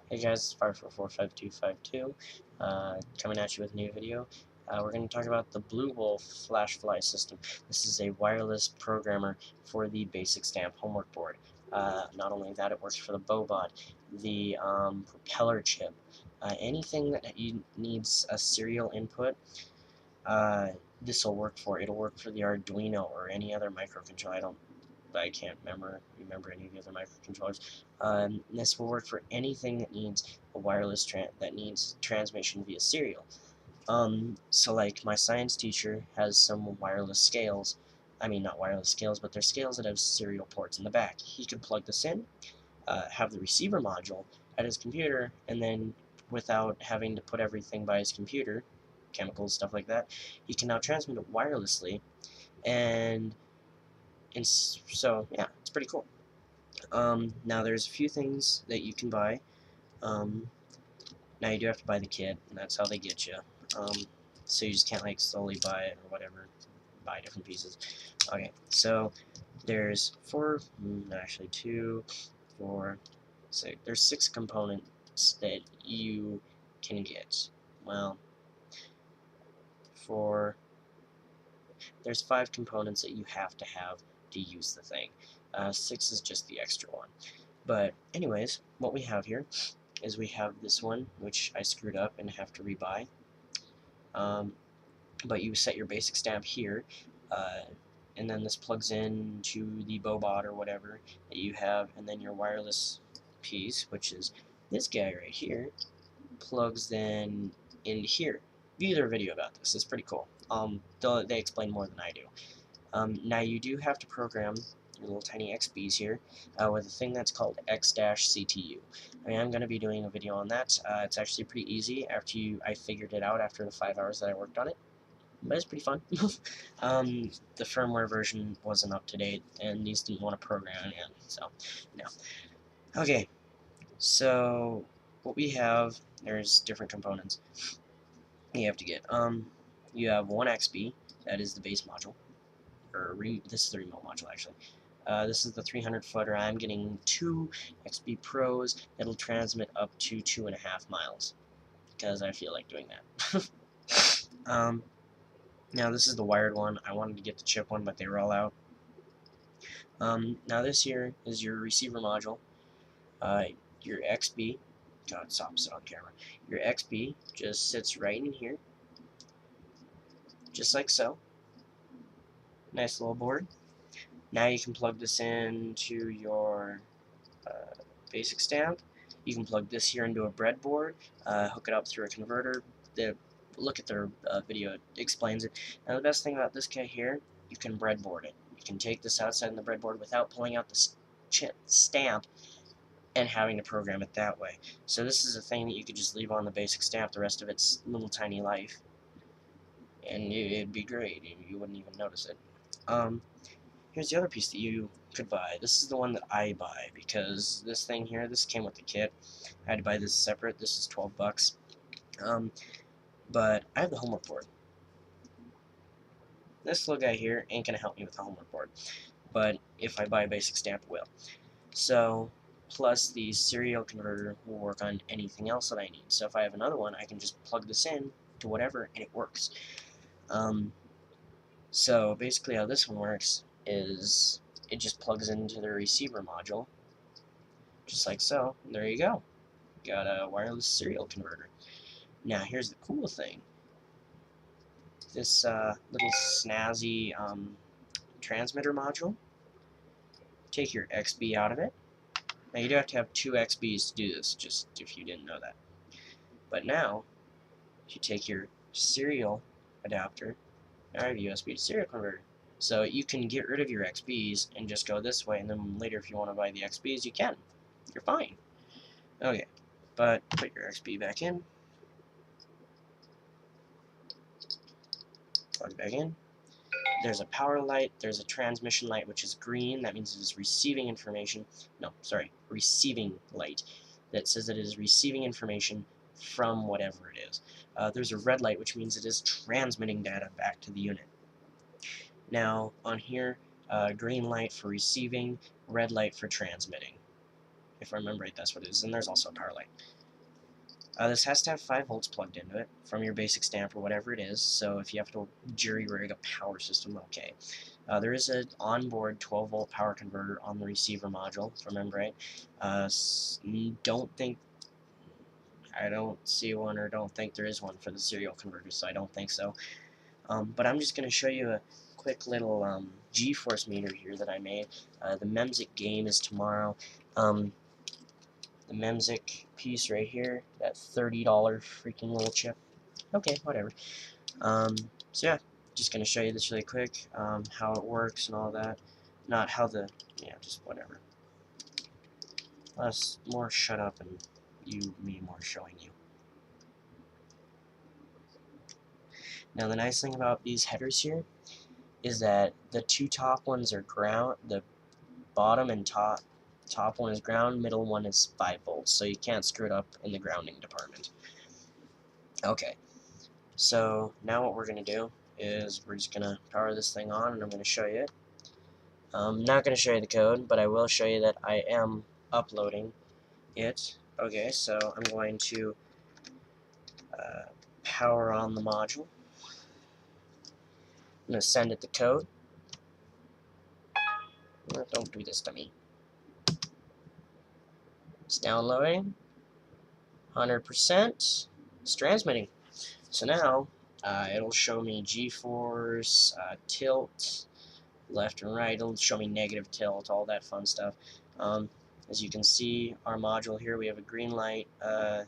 Hey guys, it's 5445252, coming at you with a new video. We're going to talk about the Blue Wolf Flash Fly system. This is a wireless programmer for the Basic Stamp homework board. Not only that, it works for the Bobot, the propeller chip, anything that needs a serial input. This will work for. It'll work for the Arduino or any other microcontroller. I can't remember any of the other microcontrollers. This will work for anything that needs a wireless that needs transmission via serial. So like my science teacher has some wireless scales. I mean, not wireless scales, but they're scales that have serial ports in the back. He could plug this in, have the receiver module at his computer, and then without having to put everything by his computer, chemicals, stuff like that, he can now transmit it wirelessly, and so yeah, it's pretty cool. Now there's a few things that you can buy. Um, Now you do have to buy the kit, and that's how they get you. So you just can't like slowly buy it or whatever, buy different pieces. Okay, so there's actually two, four, six. There's 6 components that you can get. Well, there's 5 components that you have to use the thing. 6 is just the extra one. But anyways, what we have here is we have this one, which I screwed up and have to rebuy. But you set your basic stamp here, uh, and then this plugs in to the Bobot or whatever that you have, and then your wireless piece, which is this guy right here, plugs then into here. View their video about this. It's pretty cool. They explain more than I do. Now you do have to program your little tiny XBs here with a thing that's called X-CTU. I mean, I'm going to be doing a video on that. It's actually pretty easy after I figured it out after the 5 hours that I worked on it. But it's pretty fun. The firmware version wasn't up to date, and these didn't want to program it in, so no. Okay, so what we have, there's different components you have to get. You have one XB, that is the base module. This is the remote module actually. This is the 300 footer. I'm getting 2 XB Pros that'll transmit up to 2.5 miles because I feel like doing that. Now this is the wired one. I wanted to get the chip one, but they were all out. Now this here is your receiver module. Your XB. God, it's opposite on camera. Your XB just sits right in here, just like so. Nice little board. Now you can plug this into your basic stamp. You can plug this here into a breadboard, hook it up through a converter. Look at their video, it explains it. Now the best thing about this guy here, you can breadboard it. You can take this outside in the breadboard without pulling out the stamp and having to program it that way. So this is a thing that you could just leave on the basic stamp the rest of its little tiny life, and it'd be great. You wouldn't even notice it. Here's the other piece that you could buy. This is the one that I buy because this thing here, this came with the kit. I had to buy this separate. This is 12 bucks. But I have the homework board. This little guy here ain't gonna help me with the homework board, but if I buy a basic stamp, it will. So, plus the serial converter will work on anything else that I need. So if I have another one, I can just plug this in to whatever, and it works. So basically how this one works is it just plugs into the receiver module, just like so. There you go. Got a wireless serial converter. Now here's the cool thing. This little snazzy transmitter module. Take your XB out of it. Now you do have to have 2 XBs to do this, just if you didn't know that. But now, you take your serial adapter, and I have USB to serial converter. So you can get rid of your XBs and just go this way, and then later if you want to buy the XBs, you can. You're fine. Okay, but put your XB back in. Plug it back in. There's a power light, there's a transmission light, which is green. That means it is receiving information. No, sorry, receiving light. That says that it is receiving information from whatever it is. There's a red light, which means it is transmitting data back to the unit. Now, on here, green light for receiving, red light for transmitting. If I remember right, that's what it is. And there's also a power light. This has to have 5 volts plugged into it from your basic stamp or whatever it is, so if you have to jury-rig a power system, okay. There is an onboard 12-volt power converter on the receiver module, if I remember right. I don't see one or don't think there is one for the serial converter, so I don't think so. But I'm just going to show you a quick little G-force meter here that I made. The MEMSIC game is tomorrow. The MEMSIC piece right here, that $30 freaking little chip. Okay, whatever. So yeah, just gonna show you this really quick, how it works and all that. Not how the, yeah, just whatever. Less, more shut up and me more showing you. Now the nice thing about these headers here is that the two top ones are ground, the bottom and top one is ground, middle one is 5 volts, so you can't screw it up in the grounding department. Okay, so now what we're going to do is we're just going to power this thing on, and I'm going to show you it. I'm not going to show you the code, but I will show you that I am uploading it. Okay, so I'm going to power on the module. I'm going to send it the code. Don't do this to me. It's downloading. 100%. It's transmitting. So now it'll show me G-force, tilt, left and right. It'll show me negative tilt, all that fun stuff. As you can see, our module here, we have a green light. God,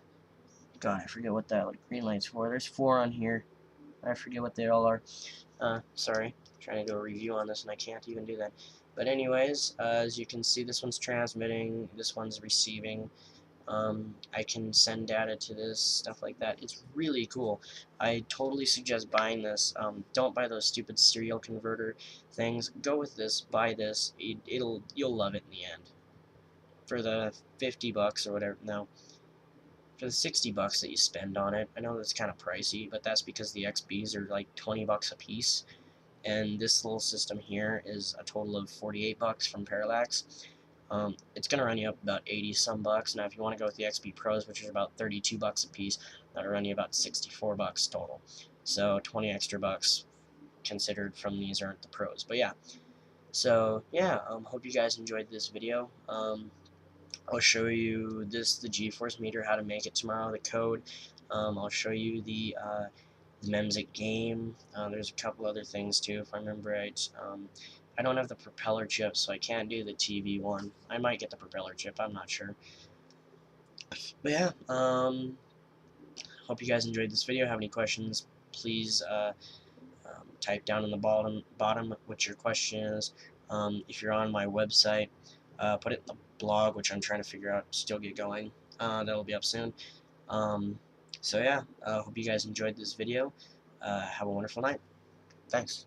I forget what that green light's for. There's 4 on here. I forget what they all are. Sorry, trying to do a review on this and I can't even do that. But anyways, as you can see, this one's transmitting, this one's receiving. I can send data to this, stuff like that. It's really cool. I totally suggest buying this. Don't buy those stupid serial converter things. Go with this. Buy this. You'll love it in the end. For the 50 bucks or whatever. No. For the 60 bucks that you spend on it. I know that's kind of pricey, but that's because the XBs are like 20 bucks a piece. And this little system here is a total of 48 bucks from Parallax. It's going to run you up about 80 some bucks. Now if you want to go with the XB Pros, which is about 32 bucks a piece, that'll run you about 64 bucks total. So 20 extra bucks considered from these aren't the Pros. But yeah. So yeah, hope you guys enjoyed this video. I'll show you the G-force meter, how to make it tomorrow, the code. I'll show you the MEMSIC game. There's a couple other things too, if I remember right. I don't have the propeller chip, so I can't do the TV one. I might get the propeller chip, I'm not sure. But yeah, hope you guys enjoyed this video. Have any questions, please type down in the bottom what your question is. If you're on my website, put it in the blog, which I'm trying to figure out, still get going. That'll be up soon. So yeah, hope you guys enjoyed this video. Have a wonderful night. Thanks.